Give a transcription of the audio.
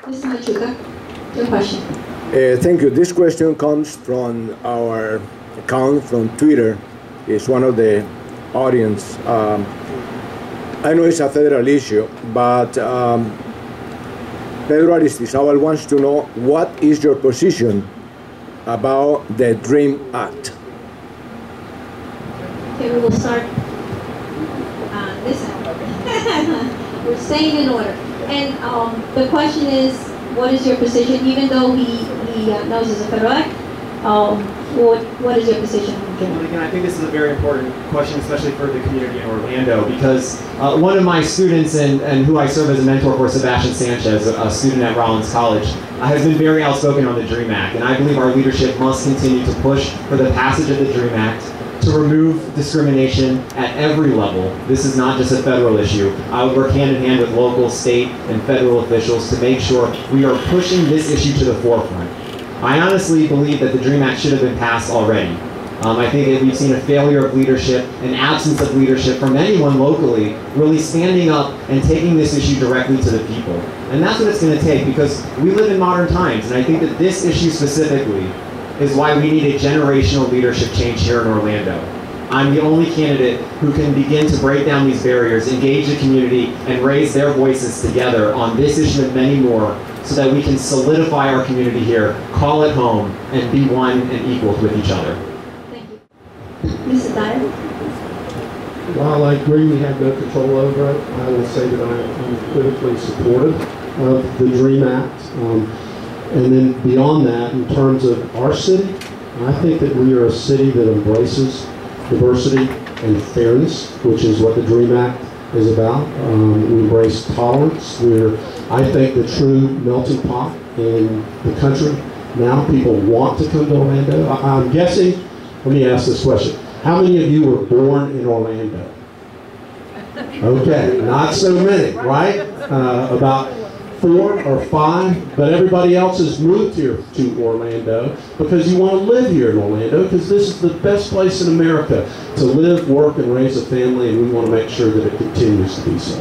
Mr. Machuca, your question. Thank you. This question comes from our account from Twitter. It's one of the audience. I know it's a federal issue, but Pedro Aristizabal wants to know what is your position about the DREAM Act? Okay, we will start this end. We're staying in order. And the question is, what is your position, even though he knows it's a federal act, what is your position? Well, again, I think this is a very important question, especially for the community in Orlando, because one of my students and who I serve as a mentor for, Sebastian Sanchez, a student at Rollins College, has been very outspoken on the DREAM Act, and I believe our leadership must continue to push for the passage of the DREAM Act to remove discrimination at every level. This is not just a federal issue. I would work hand in hand with local, state, and federal officials to make sure we are pushing this issue to the forefront. I honestly believe that the DREAM Act should have been passed already. I think that we've seen a failure of leadership, an absence of leadership from anyone locally, really standing up and taking this issue directly to the people. And that's what it's going to take, because we live in modern times, and I think that this issue specifically is why we need a generational leadership change here in Orlando. I'm the only candidate who can begin to break down these barriers, engage the community, and raise their voices together on this issue and many more, so that we can solidify our community here, call it home, and be one and equal with each other. Thank you. Mrs. Dyer? While I agree we have no control over it, I will say that I'm critically supportive of the DREAM Act. And then beyond that, in terms of our city, I think that we are a city that embraces diversity and fairness, which is what the DREAM Act is about. We embrace tolerance. We're, I think, the true melting pot in the country. Now people want to come to Orlando. I'm guessing, let me ask this question. How many of you were born in Orlando? Okay, not so many, right? About 4 or 5, but everybody else has moved here to Orlando because you want to live here in Orlando, because this is the best place in America to live, work, and raise a family, and we want to make sure that it continues to be so.